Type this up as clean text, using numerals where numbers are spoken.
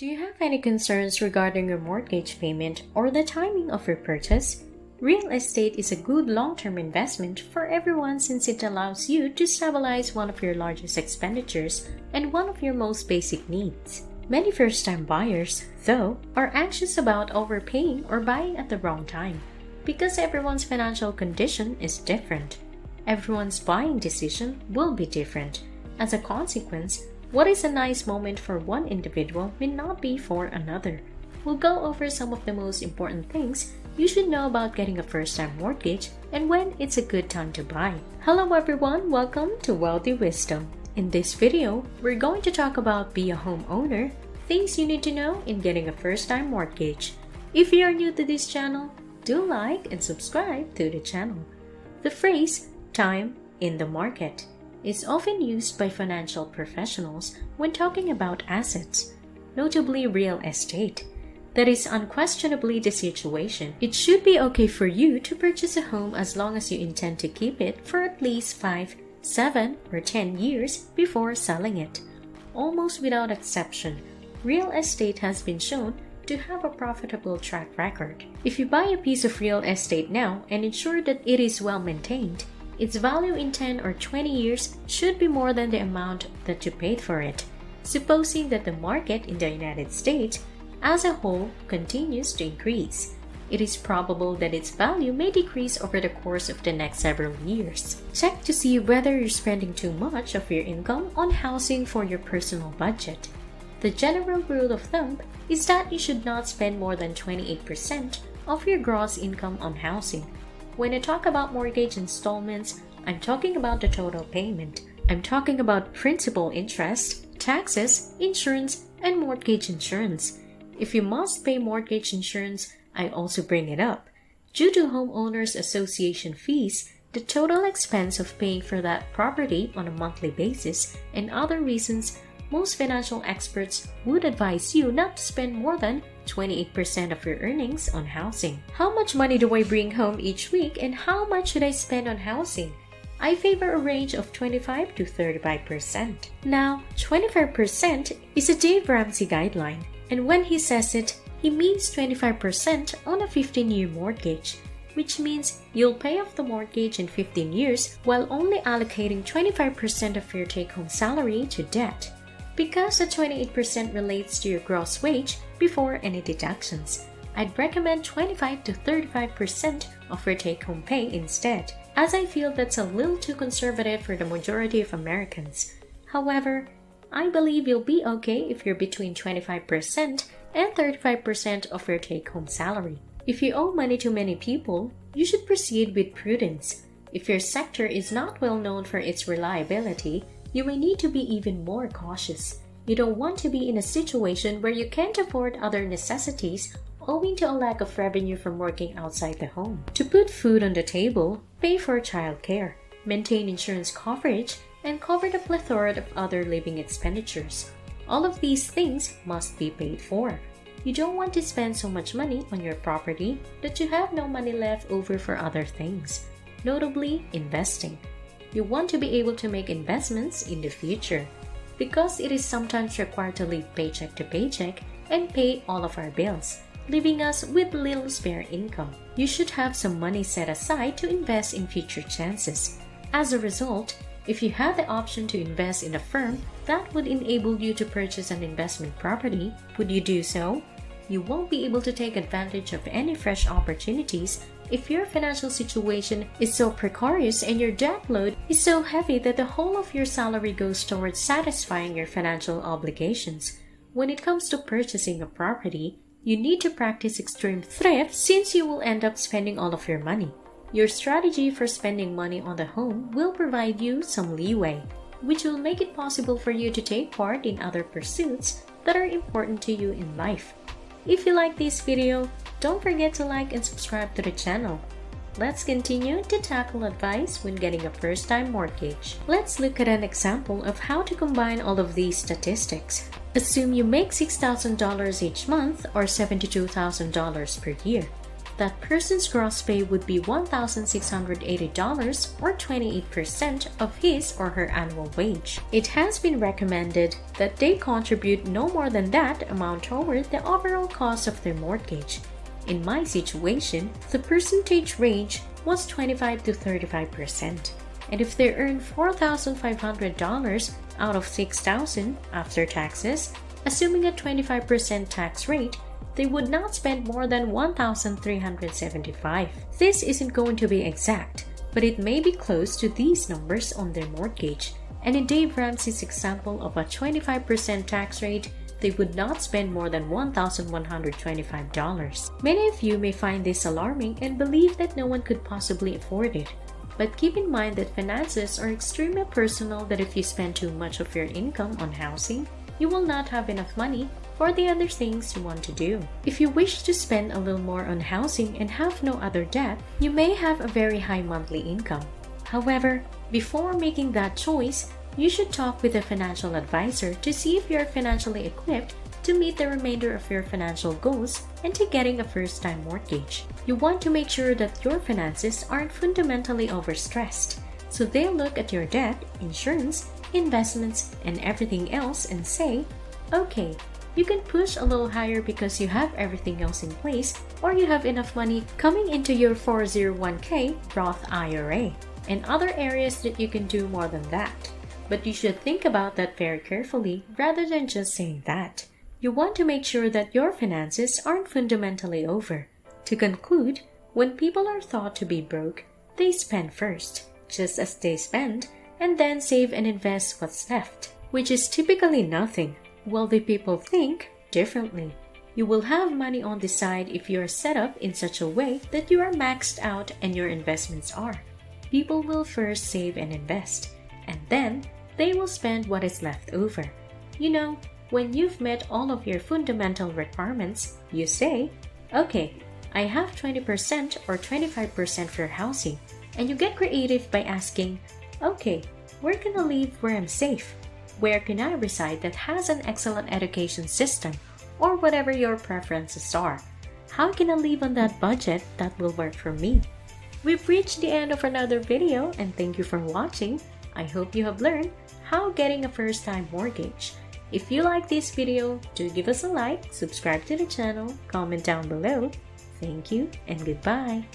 Do you have any concerns regarding your mortgage payment or the timing of your purchase? Real estate is a good long-term investment for everyone since it allows you to stabilize one of your largest expenditures and one of your most basic needs. Many first-time buyers, though, are anxious about overpaying or buying at the wrong time because everyone's financial condition is different. Everyone's buying decision will be different. As a consequence, what is a nice moment for one individual may not be for another. We'll go over some of the most important things you should know about getting a first-time mortgage and when it's a good time to buy. Hello everyone, welcome to Wealthy Wisdom. In this video, we're going to talk about be a homeowner, things you need to know in getting a first-time mortgage. If you are new to this channel, do like and subscribe to the channel. The phrase, time in the market, is often used by financial professionals when talking about assets, notably real estate. That is unquestionably the situation. It should be okay for you to purchase a home as long as you intend to keep it for at least 5, 7, or 10 years before selling it. Almost without exception, real estate has been shown to have a profitable track record. If you buy a piece of real estate now and ensure that it is well maintained, its value in 10 or 20 years should be more than the amount that you paid for it, supposing that the market in the United States as a whole continues to increase. It is probable that its value may decrease over the course of the next several years. Check to see whether you're spending too much of your income on housing for your personal budget. The general rule of thumb is that you should not spend more than 28% of your gross income on housing. When I talk about mortgage installments, I'm talking about the total payment. I'm talking about principal interest, taxes, insurance, and mortgage insurance. If you must pay mortgage insurance, I also bring it up. Due to homeowners association fees, the total expense of paying for that property on a monthly basis, and other reasons, most financial experts would advise you not to spend more than 28% of your earnings on housing. How much money do I bring home each week and how much should I spend on housing? I favor a range of 25 to 35%. Now, 25% is a Dave Ramsey guideline, and when he says it, he means 25% on a 15-year mortgage, which means you'll pay off the mortgage in 15 years while only allocating 25% of your take-home salary to debt. Because the 28% relates to your gross wage before any deductions, I'd recommend 25 to 35% of your take-home pay instead, as I feel that's a little too conservative for the majority of Americans. However, I believe you'll be okay if you're between 25% and 35% of your take-home salary. If you owe money to many people, you should proceed with prudence. If your sector is not well known for its reliability, you may need to be even more cautious. You don't want to be in a situation where you can't afford other necessities owing to a lack of revenue from working outside the home. To put food on the table, pay for childcare, maintain insurance coverage, and cover the plethora of other living expenditures. All of these things must be paid for. You don't want to spend so much money on your property that you have no money left over for other things, notably investing. You want to be able to make investments in the future because it is sometimes required to live paycheck to paycheck and pay all of our bills, leaving us with little spare income. You should have some money set aside to invest in future chances. As a result, if you have the option to invest in a firm that would enable you to purchase an investment property, would you do so? You won't be able to take advantage of any fresh opportunities if your financial situation is so precarious and your debt load is so heavy that the whole of your salary goes towards satisfying your financial obligations. When it comes to purchasing a property, you need to practice extreme thrift since you will end up spending all of your money. Your strategy for spending money on the home will provide you some leeway, which will make it possible for you to take part in other pursuits that are important to you in life. If you like this video, don't forget to like and subscribe to the channel. Let's continue to tackle advice when getting a first-time mortgage. Let's look at an example of how to combine all of these statistics. Assume you make $6,000 each month or $72,000 per year. that person's gross pay would be $1,680 or 28% of his or her annual wage. It has been recommended that they contribute no more than that amount toward the overall cost of their mortgage. In my situation, the percentage range was 25 to 35%. And if they earn $4,500 out of $6,000 after taxes, assuming a 25% tax rate, they would not spend more than $1,375. This isn't going to be exact, but it may be close to these numbers on their mortgage. And in Dave Ramsey's example of a 25% tax rate, they would not spend more than $1,125. Many of you may find this alarming and believe that no one could possibly afford it. But keep in mind that finances are extremely personal, that if you spend too much of your income on housing, you will not have enough money for the other things you want to do. If you wish to spend a little more on housing and have no other debt, you may have a very high monthly income. However, before making that choice, you should talk with a financial advisor to see if you are financially equipped to meet the remainder of your financial goals and to getting a first-time mortgage. You want to make sure that your finances aren't fundamentally overstressed, so they'll look at your debt, insurance, investments, and everything else and say, okay, you can push a little higher because you have everything else in place, or you have enough money coming into your 401k Roth IRA, and other areas that you can do more than that. But you should think about that very carefully rather than just saying that. You want to make sure that your finances aren't fundamentally over. To conclude, when people are thought to be broke, they spend first, just as they spend, and then save and invest what's left, which is typically nothing. Wealthy people think differently. You will have money on the side if you are set up in such a way that you are maxed out and your investments are. People will first save and invest, and then they will spend what is left over. You know, when you've met all of your fundamental requirements, you say, okay, I have 20% or 25% for housing, and you get creative by asking, okay, where can I live where I'm safe? Where can I reside that has an excellent education system, or whatever your preferences are? How can I live on that budget that will work for me? We've reached the end of another video, and thank you for watching. I hope you have learned how getting a first-time mortgage. If you like this video, do give us a like, subscribe to the channel, comment down below. Thank you and goodbye.